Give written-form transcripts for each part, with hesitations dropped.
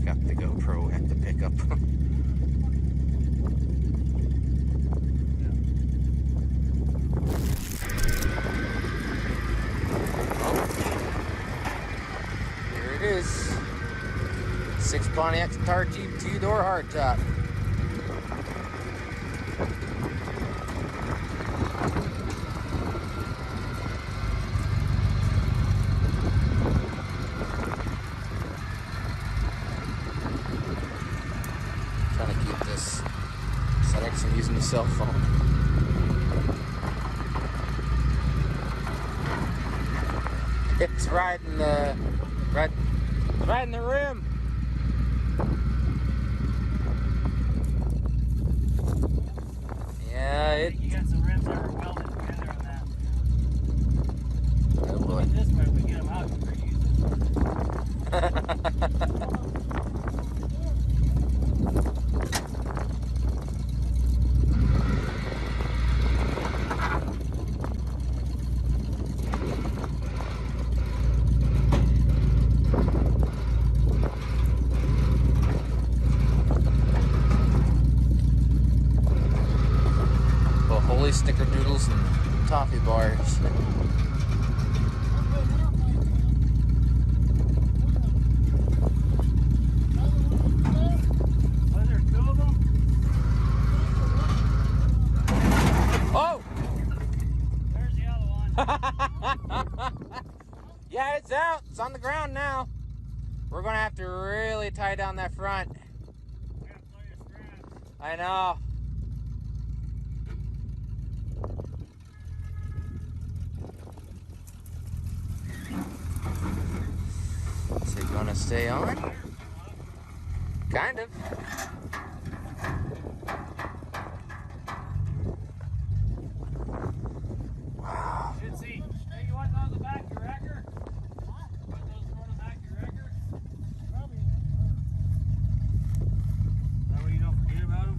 got the GoPro at the pickup. Here it is. 6 Pontiac Tar Jeep 2-door hardtop. Trying to keep this setting from using the cell phone. It's riding the rim. Yeah, you got some rims that are welded together on that. Oh boy. This way we get them out and reuse them. Holy snickerdoodles and toffee bars. Was there 2 of them? Oh! There's the other one. Yeah, it's out. It's on the ground now. We're gonna have to really tie down that front. We gotta blow your straps. I know. Is it gonna stay on? Kind of. Wow. Should see. Hey, you want those in the back of your wrecker? Want those in the back of your wrecker? Probably. That way you don't forget about them?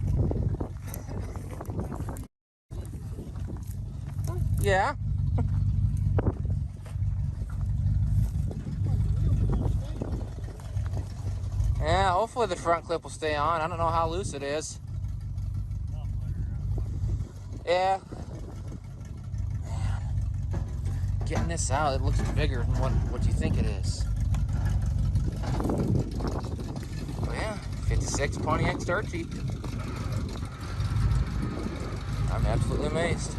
Yeah. Yeah, hopefully the front clip will stay on. I don't know how loose it is. Yeah. Man. Getting this out, it looks bigger than what you think it is. Oh yeah, 56 Pontiac Star Jeep. I'm absolutely amazed.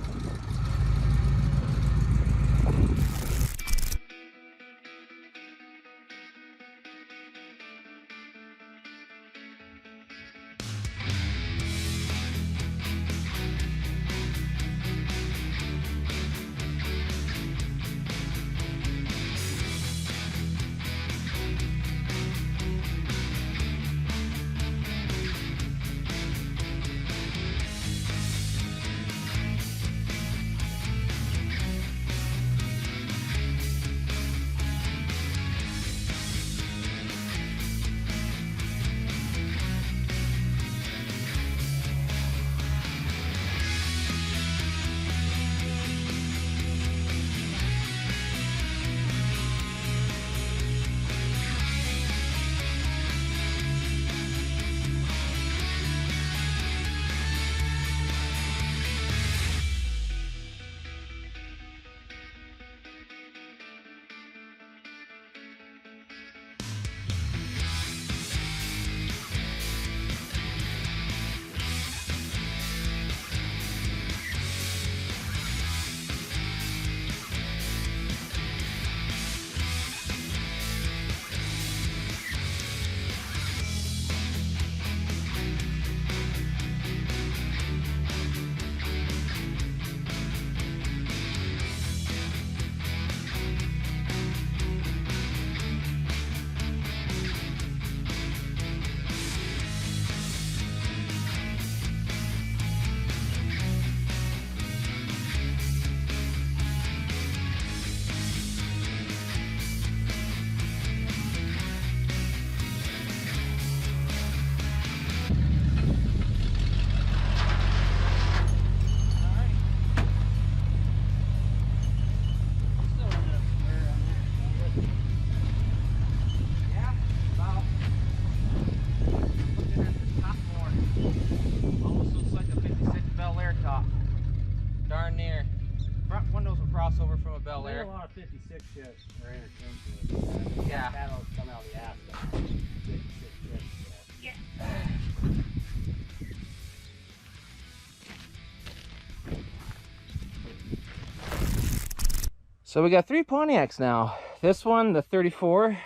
So we got 3 Pontiacs now. This one, the 34,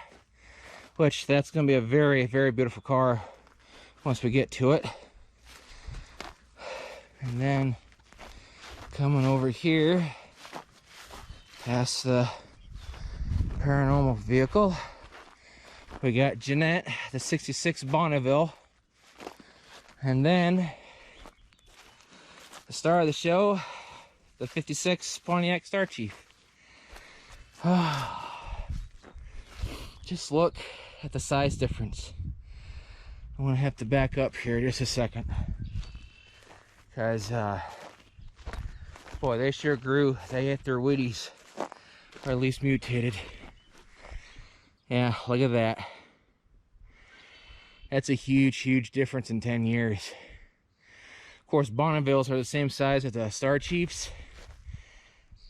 which that's going to be a very, very beautiful car once we get to it. And then coming over here past the paranormal vehicle, we got Jeanette, the 66 Bonneville. And then the star of the show, the 56 Pontiac Star Chief. Just look at the size difference. I'm gonna have to back up here just a second, because boy, they sure grew. They ate their Wheaties, or at least mutated. Yeah, look at that. That's a huge, huge difference in 10 years. Of course, Bonnevilles are the same size as the Star Chiefs,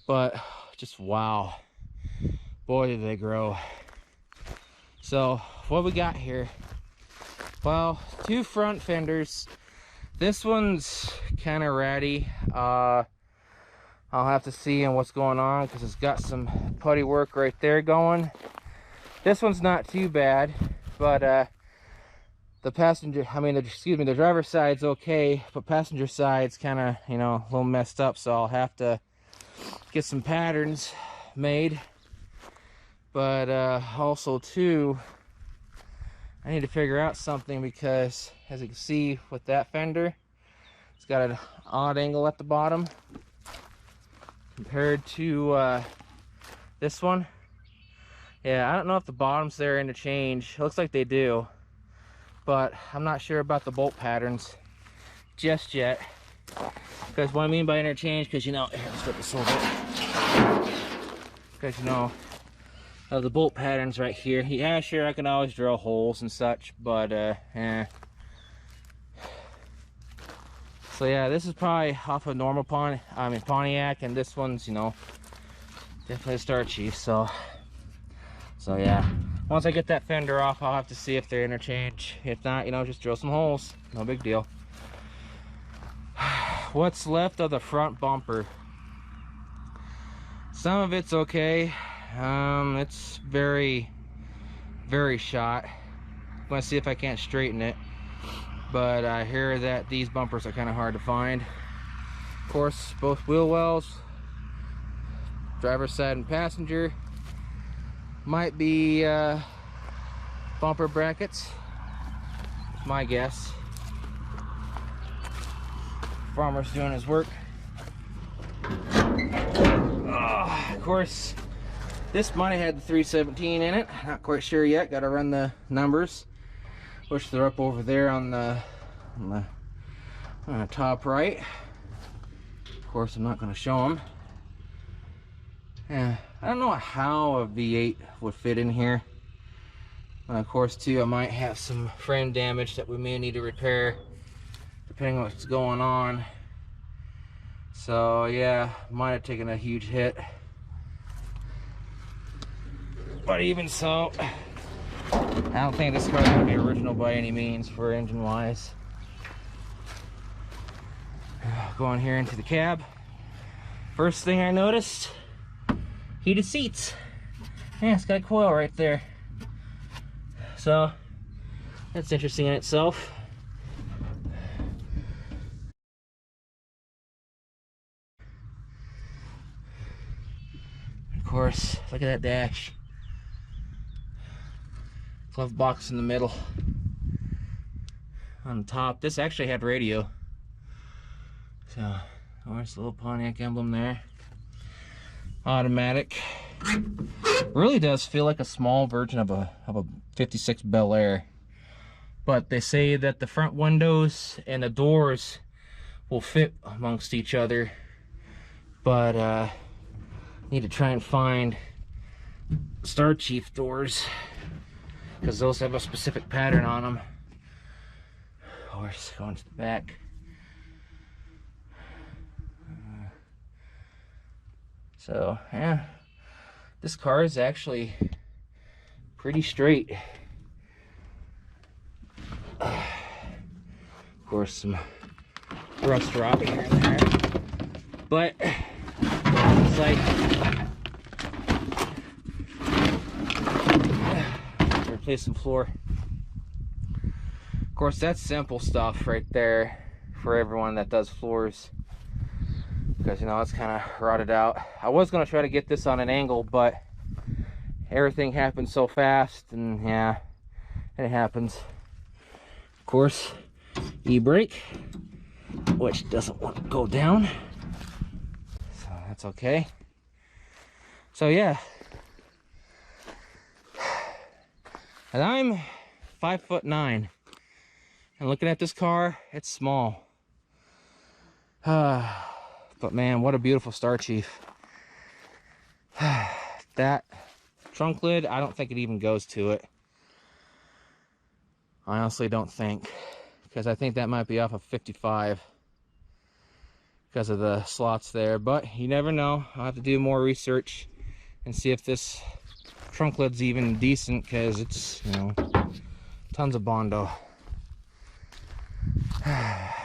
but just wow. Boy, did they grow. So, what we got here? Well, 2 front fenders. This one's kind of ratty. I'll have to see what's going on, because it's got some putty work right there going. This one's not too bad, but the passenger, the driver's side's okay, but passenger side's kind of, you know, a little messed up, so I'll have to get some patterns made. But also too, I need to figure out something, because as you can see with that fender, it's got an odd angle at the bottom compared to this one. Yeah, I don't know if the bottoms there interchange. It looks like they do, but I'm not sure about the bolt patterns just yet. Because what I mean by interchange, because you know, here, let's flip this over. Because you know, the bolt patterns right here. Yeah, sure, I can always drill holes and such, but So yeah, this is probably off a normal Pontiac, and this one's, you know, definitely a Star Chief. So yeah, once I get that fender off, I'll have to see if they're interchange. If not, you know, just drill some holes. No big deal. What's left of the front bumper? Some of it's okay. It's very, very shot. I'm gonna see if I can't straighten it, but I hear that these bumpers are kind of hard to find. Of course, both wheel wells, driver's side and passenger, might be bumper brackets, my guess. Farmer's doing his work. Of course, this might have had the 317 in it. Not quite sure yet. Got to run the numbers, which they're up over there on the top right. Of course, I'm not going to show them. Yeah, I don't know how a V8 would fit in here. Of course, too, I might have some frame damage that we may need to repair, depending on what's going on. So yeah, might have taken a huge hit. But even so, I don't think this car's gonna be original by any means for engine wise. Going here into the cab. First thing I noticed, heated seats. Yeah, it's got a coil right there. So that's interesting in itself. Of course, look at that dash. Glove box in the middle. On top, this actually had radio. So, there's the little Pontiac emblem there. Automatic. Really does feel like a small version of a 56 Bel Air. But they say that the front windows and the doors will fit amongst each other. But need to try and find Star Chief doors, because those have a specific pattern on them. Of course, going to the back. So yeah, this car is actually pretty straight. Of course, some rust drop here and there, but it's like replace some floor. Of course, that's simple stuff right there for everyone that does floors, because you know it's kind of rotted out. I was going to try to get this on an angle, but everything happens so fast, and yeah, it happens. Of course, e-brake, which doesn't want to go down, so that's okay. So yeah, and I'm 5'9", and looking at this car, it's small. But man, what a beautiful Star Chief. That trunk lid, I don't think it even goes to it. I honestly don't think, because I think that might be off of 55 because of the slots there, but you never know. I'll have to do more research and see if this trunk lid's even decent, because it's, you know, tons of Bondo.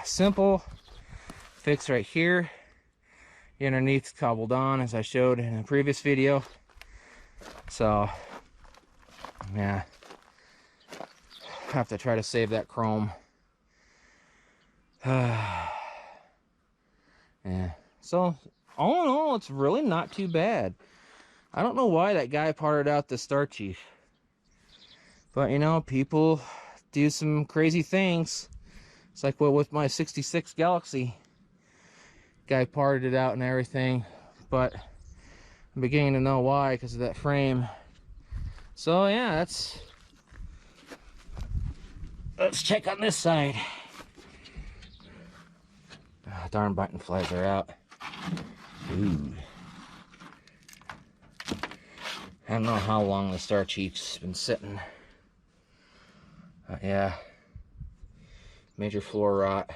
Simple fix right here. The underneath's cobbled on, as I showed in a previous video. So yeah, have to try to save that chrome. Yeah, so all in all, it's really not too bad. I don't know why that guy parted out the Star Chief, but you know, people do some crazy things. It's like what with my 66 Galaxy, guy parted it out and everything, but I'm beginning to know why, because of that frame. So yeah, let's check on this side. Oh, darn button flies are out. Ooh. I don't know how long the Star Chief's been sitting. Yeah, major floor rot.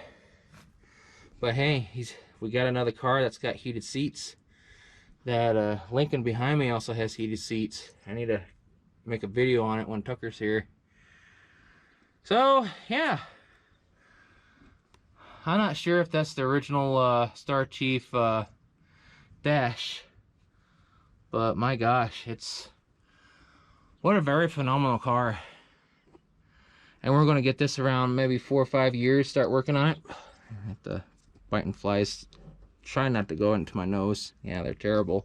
But hey, we got another car that's got heated seats. That Lincoln behind me also has heated seats. I need to make a video on it when Tucker's here. So yeah, I'm not sure if that's the original Star Chief dash, but my gosh, what a very phenomenal car. And we're going to get this around maybe 4 or 5 years, start working on it. The biting flies, try not to go into my nose. Yeah, they're terrible.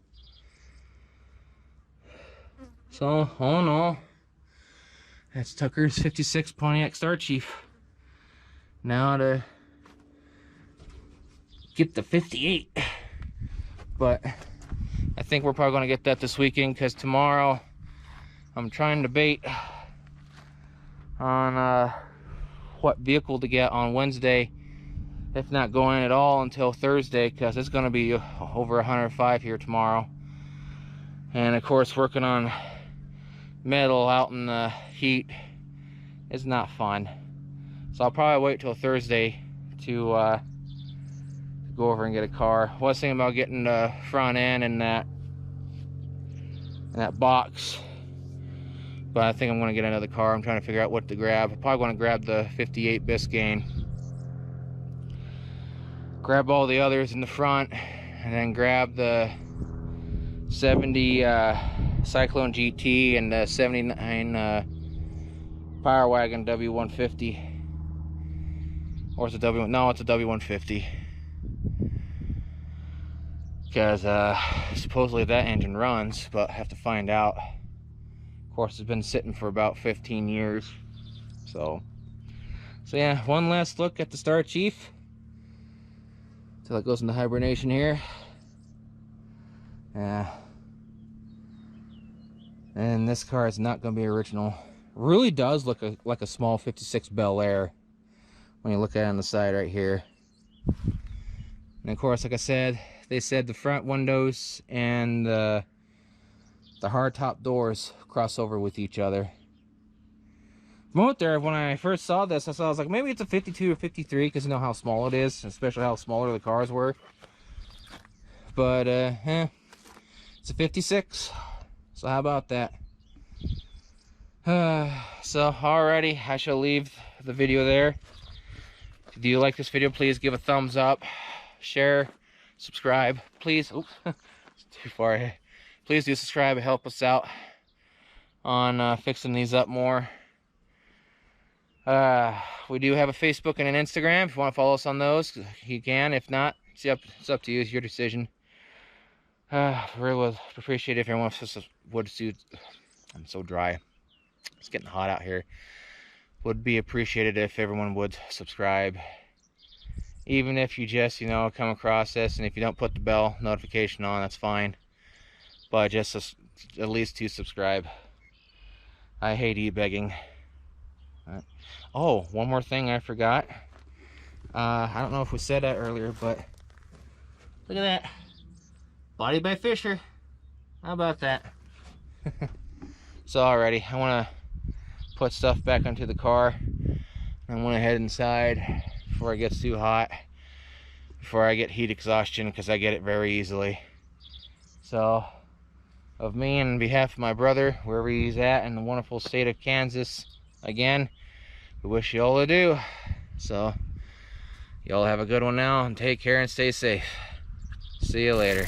So all in all, that's Tucker's 56 Pontiac Star Chief. Now to get the 58, but I think we're probably going to get that this weekend, because tomorrow I'm trying to debate on what vehicle to get on Wednesday, if not going at all until Thursday, because it's going to be over 105 here tomorrow. And of course, working on metal out in the heat is not fun. So I'll probably wait till Thursday to go over and get a car. I was thinking about getting the front end and that box, but I think I'm going to get another car. I'm trying to figure out what to grab. I'm probably going to grab the 58 Biscayne, grab all the others in the front, and then grab the 70 Cyclone GT and the 79 Power Wagon W150. Or it's a no, it's a W150. Because supposedly that engine runs, but I have to find out. Of course, it's been sitting for about 15 years. So yeah, one last look at the Star Chief till it goes into hibernation here. Yeah. And this car is not going to be original. Really does look like a small 56 Bel Air when you look at it on the side right here. And of course, like I said, they said the front windows and the hardtop doors cross over with each other. From out there, when I first saw this, I was like, maybe it's a 52 or 53, because you know how small it is, especially how smaller the cars were. But it's a 56. So how about that? So alrighty, I shall leave the video there. If you like this video, please give a thumbs up, share, subscribe. Please, oops, it's too far ahead. Please do subscribe and help us out. on fixing these up more. We do have a Facebook and an Instagram. If you want to follow us on those, you can. If not, it's up to you. It's your decision. Really would appreciate it if everyone would do. I'm so dry. It's getting hot out here. Would be appreciated if everyone would subscribe. Even if you just, come across this, and if you don't put the bell notification on, that's fine. But just at least to subscribe. I hate e-begging. Oh, one more thing I forgot. I don't know if we said that earlier, but look at that. Body by Fisher. How about that? So alrighty, I want to put stuff back onto the car. I want to head inside before it gets too hot, before I get heat exhaustion, because I get it very easily. So, of me and on behalf of my brother, wherever he's at in the wonderful state of Kansas, again, we wish you all adieu. So, y'all have a good one now, and take care and stay safe. See you later.